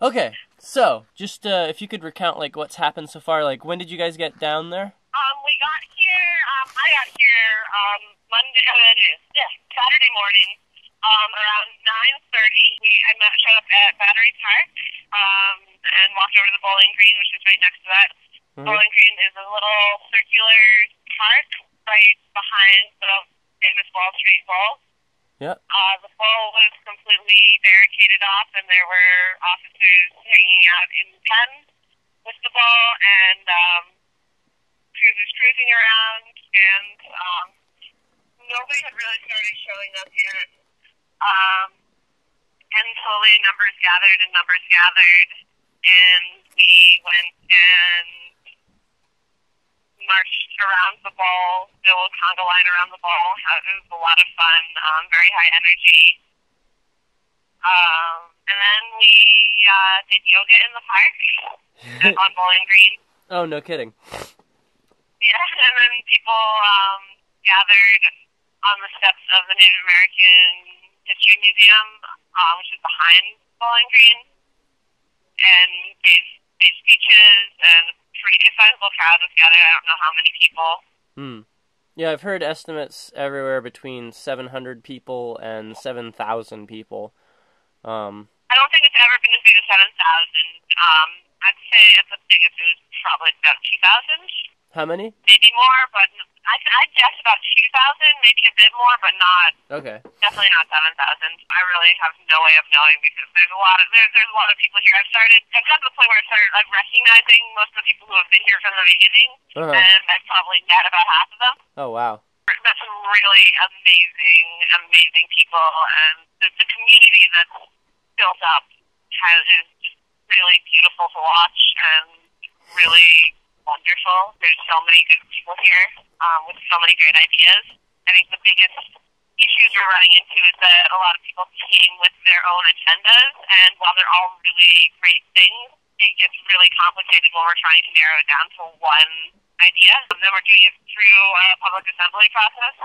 Okay, so just if you could recount like what's happened so far, like when did you guys get down there? We got here, I got here, Monday, yeah, Saturday morning, around 9:30. I showed up at Battery Park, and walked over to the Bowling Green, which is right next to that. Mm-hmm. Bowling Green is a little circular park right behind the famous Wall Street Bowl. Yep. The bowl was completely barricaded off, and there were officers hanging out in pens with the bowl, and cruisers cruising around, and nobody had really started showing up yet. And slowly numbers gathered, and we went and marched around the bowl, the little conga line around the bowl. It was a lot of fun, very high energy. And then we did yoga in the park on Bowling Green. Oh, no kidding. Yeah, and then people gathered on the steps of the Native American History Museum, which is behind Bowling Green, and gave speeches, and a sizable crowd was gathered. I don't know how many people. Yeah, I've heard estimates everywhere between 700 people and 7,000 people. I don't think it's ever been as big as 7,000. I'd say at the biggest it was probably about 2,000. How many? Maybe more, but I'd guess about 2,000, maybe a bit more, but not. Okay. Definitely not 7,000. I really have no way of knowing because there's a lot of people here. I've gotten to the point where I started like recognizing most of the people who have been here from the beginning, and I've probably met about half of them. Oh, wow. I've met some really amazing people, and the community that's built up is just really beautiful to watch and really wonderful. There's so many good people here with so many great ideas. I think the biggest issues we're running into is that a lot of people came with their own agendas, and while they're all really great things, it gets really complicated when we're trying to narrow it down to one idea. And then we're doing it through a public assembly process.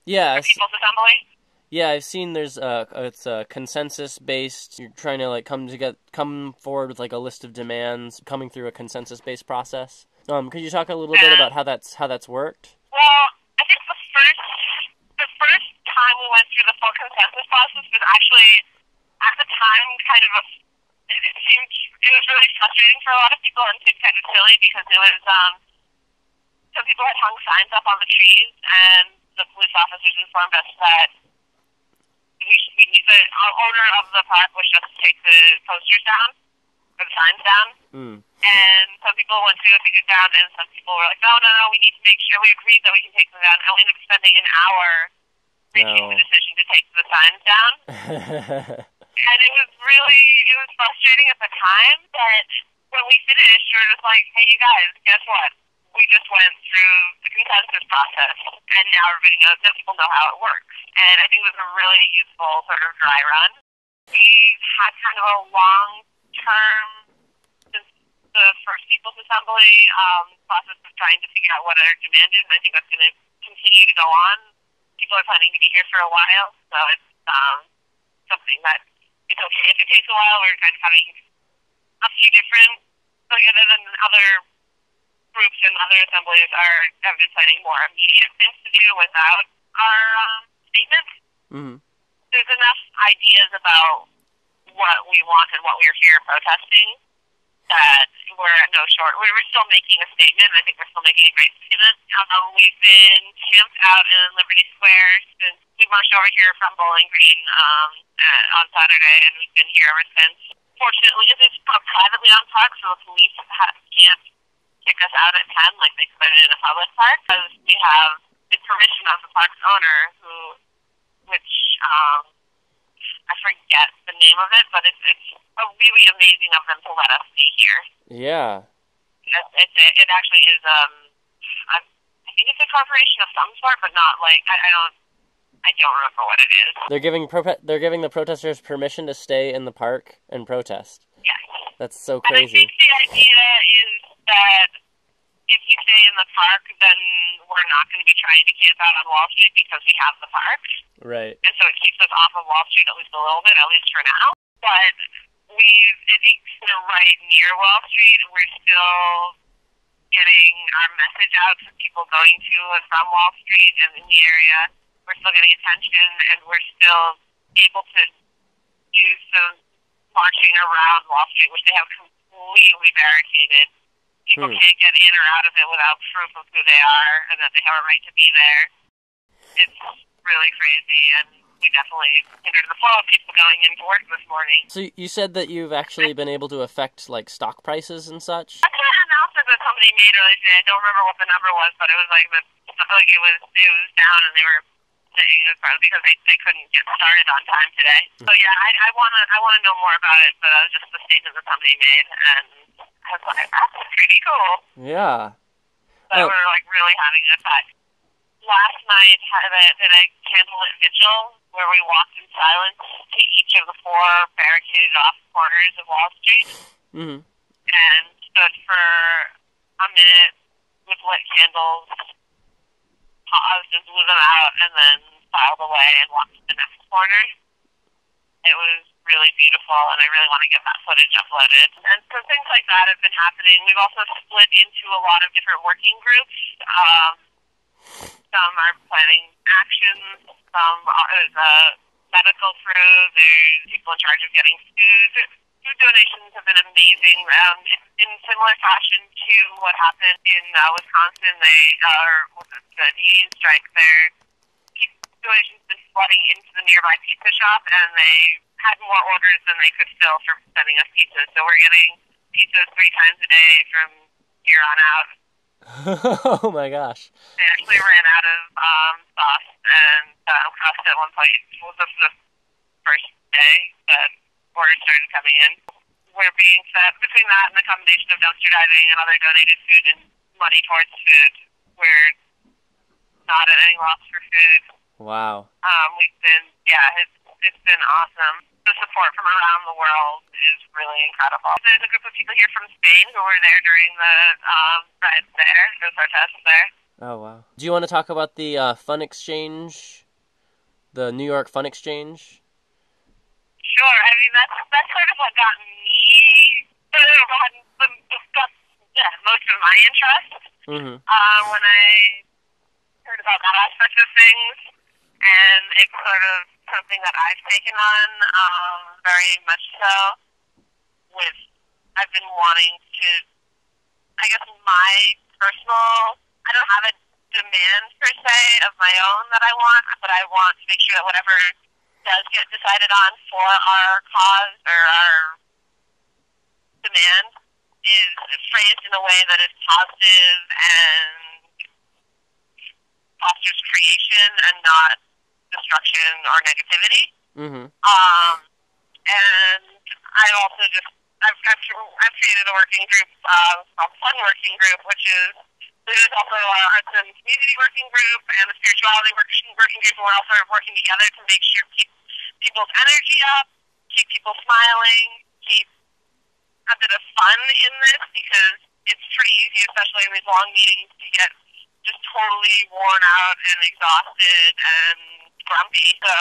Yeah. People's assembly. Yeah, I've seen there's it's a consensus based. You're trying to like come forward with like a list of demands, coming through a consensus based process. Could you talk a little bit about how that's worked? Well, I think the first time we went through the full consensus process was actually at the time kind of it was really frustrating for a lot of people and seemed kind of silly because it was some people had hung signs up on the trees, and the police officers informed us that the owner of the park wished us to take the posters down, or the signs down. And some people went to go take it down, and some people were like, no, we need to make sure we agreed that we can take them down. And we ended up spending an hour reaching the decision to take the signs down. And it was frustrating at the time, but when we finished, we were just like, hey, you guys, guess what? We just went through the consensus process, and now everybody knows that people know how it works. And I think it was a really useful sort of dry run. We've had kind of a long-term, since the first People's Assembly process of trying to figure out what are demanded, and I think that's going to continue to go on. People are planning to be here for a while, so it's something that it's okay if it takes a while. We're kind of having a few different, like other than other groups and other assemblies have been planning more immediate things to do without our statement. There's enough ideas about what we want and what we're here protesting that we're at no short. We're still making a statement, and I think we're still making a great statement. We've been camped out in Liberty Square since we marched over here from Bowling Green on Saturday, and we've been here ever since. Fortunately, it's privately on park, so the police can't kick us out at 10 like they could in a public park, because we have the permission of the park's owner, which I forget the name of it, but it's really amazing of them to let us be here. Yeah. It actually is, I think it's a corporation of some sort, but not like, I don't remember what it is. They're giving the protesters permission to stay in the park and protest. Yes. That's so crazy. And I think the idea is that if you stay in the park, then we're not going to be trying to camp out on Wall Street because we have the park. Right. And so it keeps us off of Wall Street at least a little bit, at least for now. But it's right near Wall Street. We're still getting our message out to people going to and from Wall Street and in the area. We're still getting attention, and we're still able to do some marching around Wall Street, which they have completely barricaded. People can't get in or out of it without proof of who they are and that they have a right to be there. It's really crazy, and we definitely hindered the flow of people going into work this morning. So you said that you've actually been able to affect, like, stock prices and such? That's an announcement that somebody made earlier today. I don't remember what the number was, but it was like it was down, and they were saying it was probably because they couldn't get started on time today. So yeah, I wanna know more about it, but that was just the statement that somebody made, and I was like, that's pretty cool. Yeah. That we're like really having an effect. Last night did a candlelit vigil where we walked in silence to each of the 4 barricaded off corners of Wall Street, and stood for a minute with lit candles, paused and blew them out, and then filed away and walked to the next corner. It was really beautiful, and I really want to get that footage uploaded. And so things like that have been happening. We've also split into a lot of different working groups. Some are planning actions, some there's a medical crew, there's people in charge of getting food. Food donations have been amazing. In similar fashion to what happened in Wisconsin, the union strike there. Donations been flooding into the nearby pizza shop, and they had more orders than they could fill for sending us pizzas. So we're getting pizzas 3 times a day from here on out. Oh my gosh. They actually ran out of sauce and crust at one point. It was the first day that orders started coming in. We're being fed, between that and the combination of dumpster diving and other donated food and money towards food, we're not at any loss for food. Wow. It's been awesome. The support from around the world is really incredible. There's a group of people here from Spain who were there during the riots there, the protests there. Oh, wow. Do you want to talk about the Fun Exchange, the New York Fun Exchange? Sure. I mean, that's sort of what got me, got most of my interest when I heard about that aspect of things. And it's sort of something that I've taken on very much so. I've been wanting to, I guess my personal, I don't have a demand per se of my own that I want, but I want to make sure that whatever does get decided on for our cause or our demand is phrased in a way that is positive and fosters creation and not destruction or negativity. And I've also I've created a working group called Fun Working Group, which is there's also arts and community working group and the spirituality working group, and we're also working together to make sure keep people's energy up, keep people smiling, keep a bit of fun in this, because it's pretty easy, especially in these long meetings, to get just totally worn out and exhausted and grumpy. So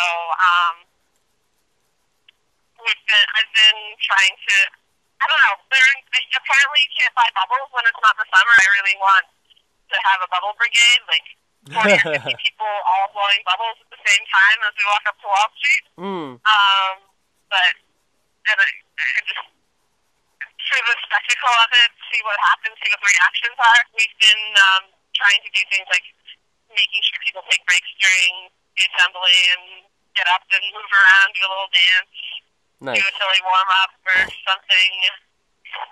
I've been trying to, I don't know, apparently you can't buy bubbles when it's not the summer. I really want to have a bubble brigade, like 40 or 50 people all blowing bubbles at the same time as we walk up to Wall Street. And I just, through the spectacle of it, see what happens, see what the reactions are. We've been trying to do things like making sure people take breaks during the assembly and get up and move around, do a little dance, do a silly warm-up or something.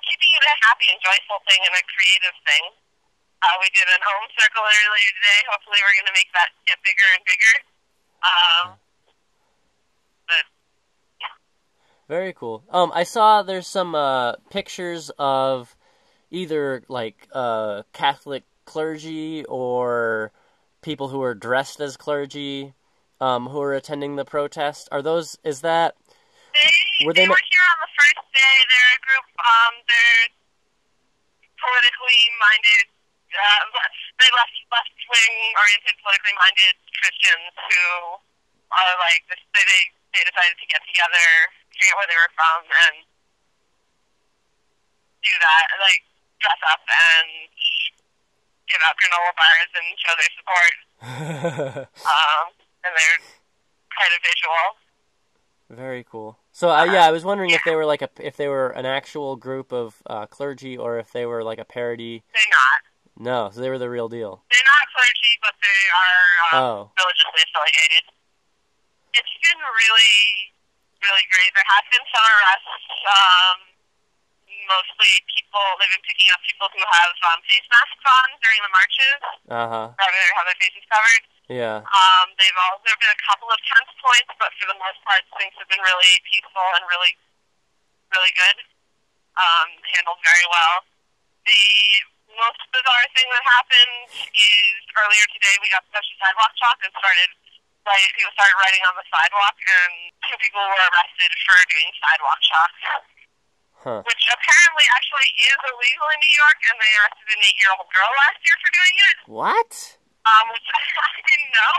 Keeping it a happy and joyful thing and a creative thing. We did an home circle earlier today. Hopefully we're going to make that get bigger and bigger. But, yeah. Very cool. I saw there's some pictures of either, like, Catholic clergy or people who are dressed as clergy who are attending the protest. Were they were here on the first day. They're a group, they're politically minded, they're left-wing oriented, politically minded Christians who are like, they decided to get together, forget where they were from, and do that, like dress up and give out granola bars and show their support. And they're kind of visual. Very cool. So yeah, I was wondering if they were like if they were an actual group of clergy or if they were like a parody. They're not. No, so they were the real deal. They're not clergy, but they are religiously affiliated. It's been really, really great. There have been some arrests. Mostly they've been picking up people who have face masks on during the marches. Rather than have their faces covered. Yeah. There have been a couple of tense points, but for the most part, things have been really peaceful and really, really good. Handled very well. The most bizarre thing that happened is earlier today we got special sidewalk chalk and people started writing on the sidewalk, and 2 people were arrested for doing sidewalk chalk. Which apparently actually is illegal in New York, and they arrested an 8-year-old girl last year for doing it. What? Which I didn't know.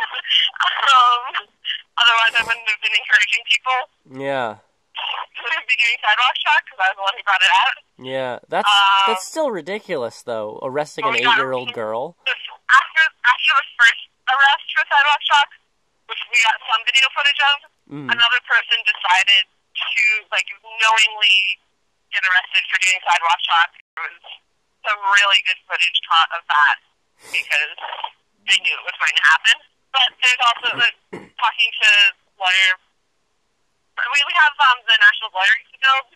Otherwise, I wouldn't have been encouraging people. Yeah. To be doing sidewalk chalk, because I was the one who brought it out. Yeah, that's still ridiculous, though, arresting an 8-year-old girl. After the first arrest for sidewalk chalk, which we got some video footage of, another person decided to, knowingly get arrested for doing sidewalk chalk. There was some really good footage caught of that because they knew it was going to happen. But there's also talking to lawyer. We have the National Lawyering Guild.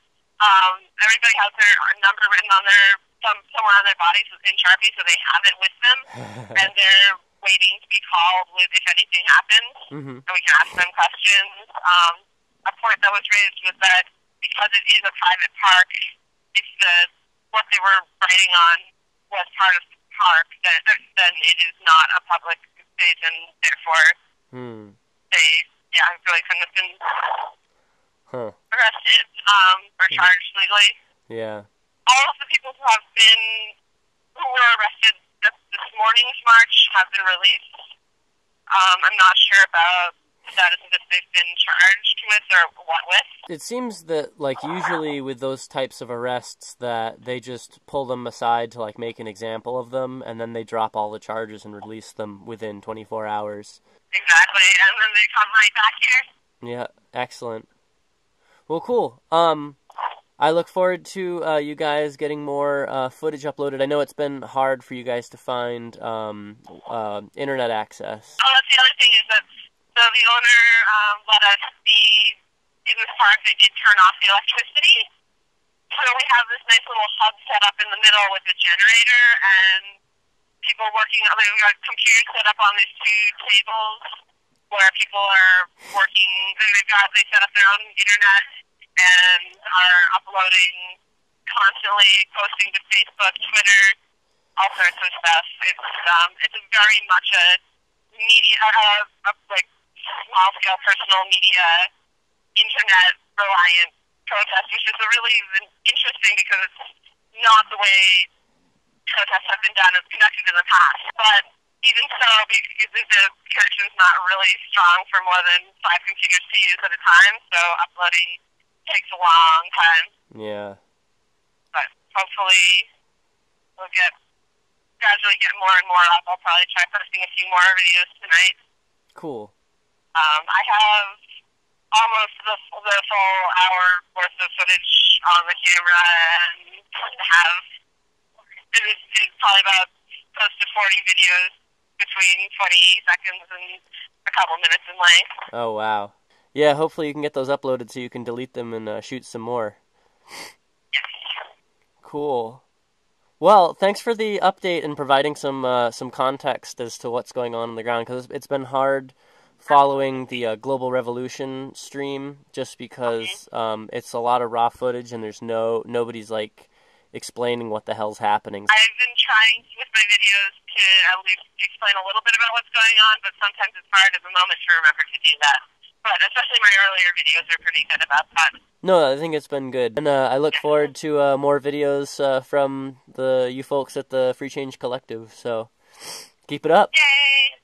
Everybody has their number written on somewhere on their bodies in Sharpie, so they have it with them, and they're waiting to be called if anything happens, and we can ask them questions. A point that was raised was that because it is a private park, if what they were writing on was part of the park, then it is not a public space, and therefore they really couldn't have been arrested or charged legally. Yeah. All of the people who were arrested at this morning's march have been released. I'm not sure about the status of if they've been charged with or what with. It seems that, usually with those types of arrests that they just pull them aside to, make an example of them, and then they drop all the charges and release them within 24 hours. Exactly, and then they come right back here. Yeah, excellent. Well, cool. I look forward to you guys getting more footage uploaded. I know it's been hard for you guys to find internet access. Oh, that's the other thing is that the owner let us be in this park. They did turn off the electricity. So we have this nice little hub set up in the middle with a generator and people working. We got computers set up on these 2 tables where people are working. They set up their own internet and are uploading constantly, posting to Facebook, Twitter, all sorts of stuff. It's very much a media, small scale personal media, internet reliant protest, which is really interesting because it's not the way protests have been conducted in the past. But even so, because the connection's not really strong for more than 5 computers to use at a time, so uploading takes a long time. Yeah. But hopefully we'll gradually get more and more up. I'll probably try posting a few more videos tonight. Cool. I have almost the full hour worth of footage on the camera, and it's probably about close to 40 videos between 20 seconds and a couple minutes in length. Oh, wow. Yeah, hopefully you can get those uploaded so you can delete them and shoot some more. Yes. Cool. Well, thanks for the update and providing some context as to what's going on the ground, because it's been hard following the Global Revolution stream just because it's a lot of raw footage and there's nobody's explaining what the hell's happening. I've been trying with my videos to at least explain a little bit about what's going on, but sometimes it's hard at the moment to remember to do that. But especially my earlier videos are pretty good about that. No, I think it's been good. And I look forward to more videos from you folks at the Free Change Collective, so keep it up. Yay!